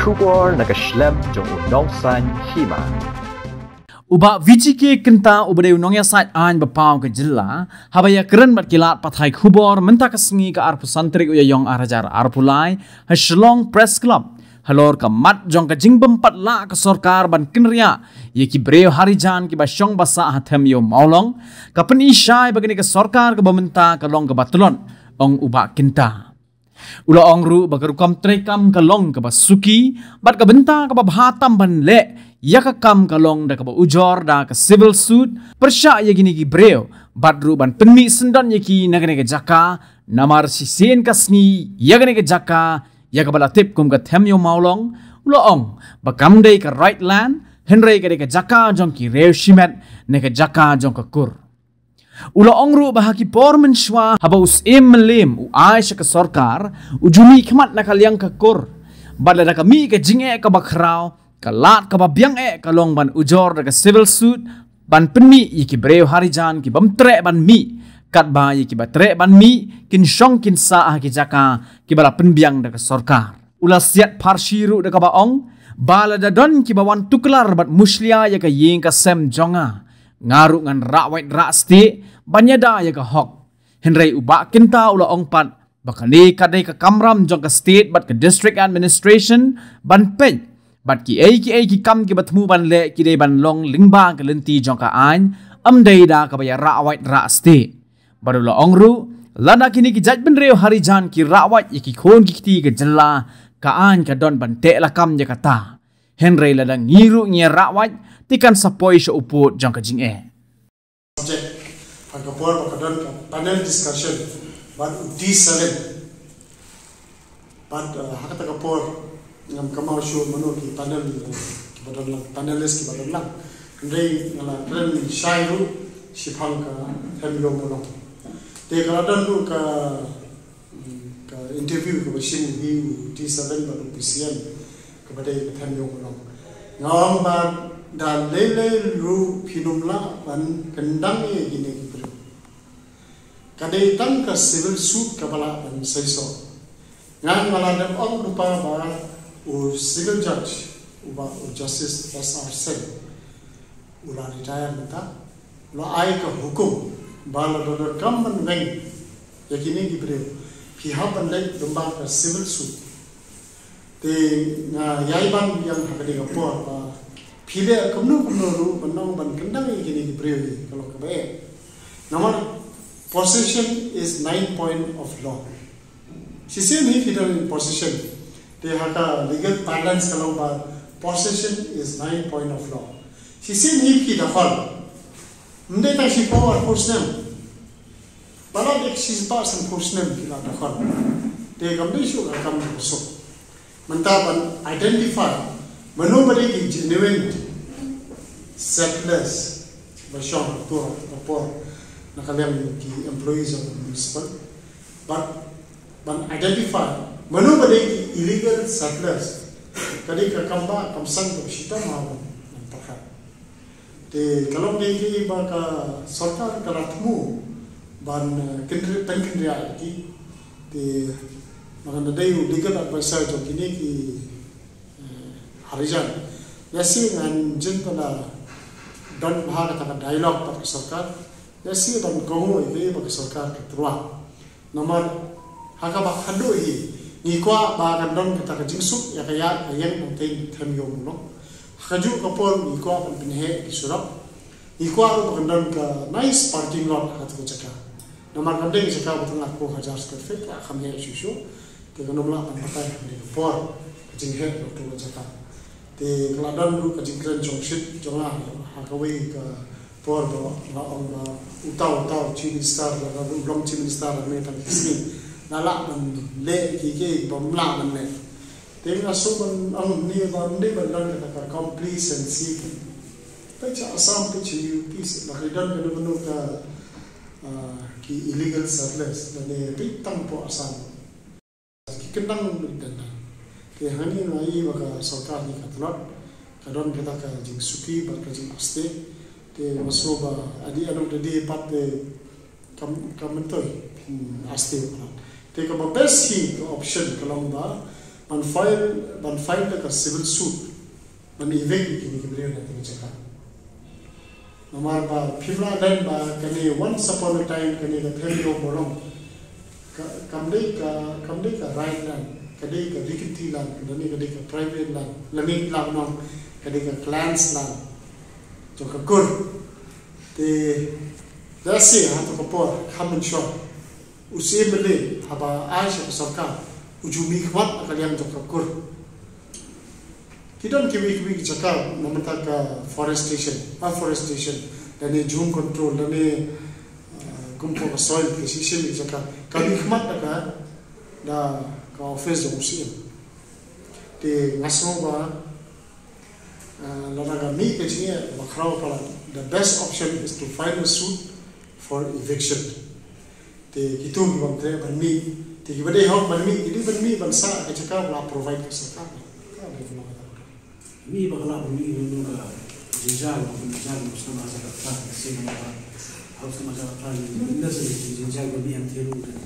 kubor nakaslem jong unongsan Hima. Uba VGK Kynta ubade unongya site an bapau ke jilla habaya keren bat kilat pathai khubor menta kasngi ka arpu santrik uya yong arajar arpulai Hashlong Press Club Halor ka mat jong ka jingbem patla ka sorkar ban Kynriah ye ki breu Harijan ki basyong basa hatem yo maulong ka penishai bagini ka sorkar ka bamenta ka long ka batulon ong uba Kynta ula ong ru bagarukam trekam ka long ka basuki bat ka benta ka babhatam ban le Yaka kam kalong da kaba ujor da ka civil suit persya ya gini ki breo badru ban penmi sendan ya ki nagane ke jaka namar sisen kasni ya gane ke jaka ya kabala tip kum ka themyo maulong uloong bakam dei ka right land henrei ka de ka jaka jong ki reu shimet ne ka jaka jong ka kur uloong ru bahaki por menshwa haba us melim u aisha ka sorkar ujumi khmat nakaliang ka kur badla da ka mi ka jinge ka bakrao kalat ka babyang kalong ban ujor daga civil suit ban penmi iki breu Harijan ki bamtre ban mi kat ba iki batre ban mi kin shong kin sa ki jaka ki bala penbiang daga sorkar ula siat parshiru daga baong bala dadon ki bawan tuklar bat muslia ya ka yeng ka sem jonga ngaru ngan ra white ra sti banyada ya ka hok henrei uba Kynta ula ong pat bakani kadai ka kamram jong ka state bat ka district administration ban pen Bat ki kam ki batmu ban le ki de ban long lingba ka lenti jong ka an dei da ka baya ra white ra sti baru lo ongru lada kini ki judgment reo Harijan ki ra white ki khon ki ti ka jalla ka an ka don ban te la kam je kata henrei lada ngiru ngi ra white tikan sapoi sho uput jong ka jing subject ka por ka don ka panel discussion ban D7 ban hakata ka por ngam kamau show mano ki panel ki badon lang panelist ki badon lang ndai ngala tren shairu shifang ka themyo mano te kaladon du ka interview ko bashin hi T7 ba PCN ka badai themyo mano ngam ba da lele ru phinumla ban kendang ye gine ki pro kadai tang ka civil suit ka bala ban saiso ngan ngala dem ong rupa ba or civil judge uba justice SR Sen ula retire mata lo ai ka hukum bala do kamman weng yakini gi bre ki haban le dumba ka civil suit te na yaiban yang hakade ka por ba phile kamnu ru banong ban kendang yakini gi bre kalau ka be namar possession is 9 point of law she said he in possession they had a legal parlance kalau ba possession is 9 point of law. She said if he dafal, mende ta she power force them. Bala ek she's person force them kila dafal. They gamde shu kam so. Mantaban identify manobari ki genuine settlers bashon to report nakalem ki employees of the municipal but identify manobari illegal settlers kadi ka kamba kamsang ko shita ma pakha te kalong de ki ba ka sarkar ka ratmu ban Kynriah ki te maganda dai legal advisor jo kini ki Harijan yasi ngan jintana dan bahar ta dialogue pa sarkar yasi dan gomo e ba sarkar ka truwa nomor haka ba khado hi ni kwa ba gandon kita ka jingsuk ya kaya ayang nang themyo no khaju kapor ni kwa pan pinhe surap ni kwa ba gandon ka nice parking lot hat ko chaka namar gandeng chaka butang ko 1000 square feet ka khamye shushu te ganomla pan patai ni por jinghe to chaka te kladon ru ka jingren jongshit jonga hakawi ka por do la on ba utau chini star la long chini star me tan kisni nala man le ki bom la man le te na so ban ang ni ban de ban dan ka complacency and seek pe cha asam pe chi peace la ridan ka no ka ki illegal settlers la ne pe tam po asam ki kendang dan ke hani nai ba ka sarkar ni ka tlat ka don ka ka jing suki ba ka jing aste te maso ba adi anong de pat kam mentoy aste te ka best option kalong ba file the civil suit, man event kini kibri na tingi cakap. Namar ba pimla dan ba kani once upon a time kani the family of borong, kamdei ka right land, kadai ka dignity land, kadai ka private land, laming land nong, kadai ka clans land, jo ka kur, te dasi hatu kapor common shop, usi beli haba Aisha sarkar. Ujumi khmat akaliam jok kur. Kita kiwi cakap meminta ke afforestation, dan zoom control, dan kumpul soil precision cakap. Kami khmat ada dah ke office jom usia. Di ngasong ba, lada kami kecilnya bakrau pala. The best option is to file a suit for eviction. Di itu bang tera bermi. Jadi benda yang bermi bangsa kecakap lah provide kesekat. Mi bakal bermi dulu ke jinjal bersama masyarakat, sehingga harus masyarakat ini sendiri jinjal bermi yang terlalu dan.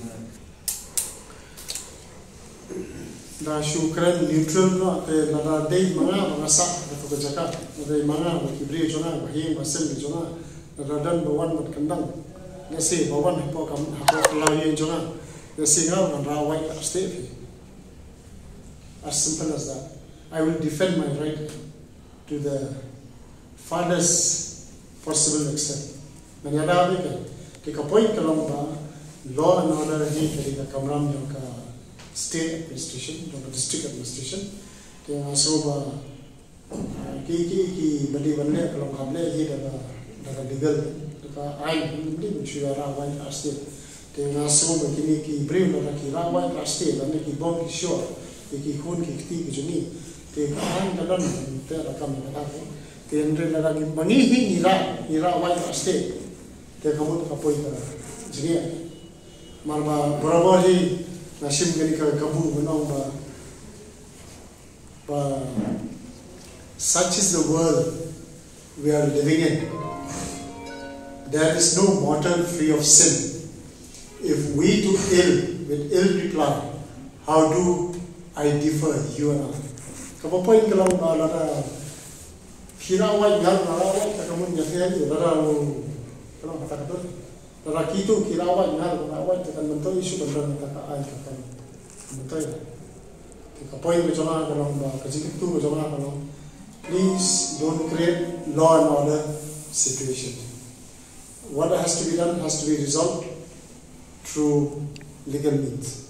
Dah syukran neutral no, ada day mana bangsa atau kecakap, ada mana berkibri jona, bahim basen jona, ada dan bawan berkendang, nasi bawan apa kalau yang jona. The singer and Rawai are stay. As simple as that. I will defend my right to the farthest possible extent. Menyadari kan, kita point kalau law and order ni kita kamram yang ke state administration, atau district administration, kita masuk ki benda kalau kable ni dah legal, dah ain, ini mencuba Rawai are state. Dengan semua begini ki brim dan ki rawai plastik dan ki bom ki shore, ki khun ki kti ki juni, kan dalam kita rakam dalam,endre lagi mangi ni rawai plastik, kamu tu kapoi tu jadi, marba berapa hari nasim gini kabu menang ba, such is the world we are living in. There is no mortal free of sin. If we do ill with ill reply, how do I differ you and I? Kalau poin kalau lara kirawai gal lara kamu nyatanya lara kalau kata lara kitu kirawai gal lara tekan mentor isu benar kata ai kata mentor. Kalau poin macam kalau kecik itu macam kalau please don't create law and order situation. What has to be done has to be resolved through legal means.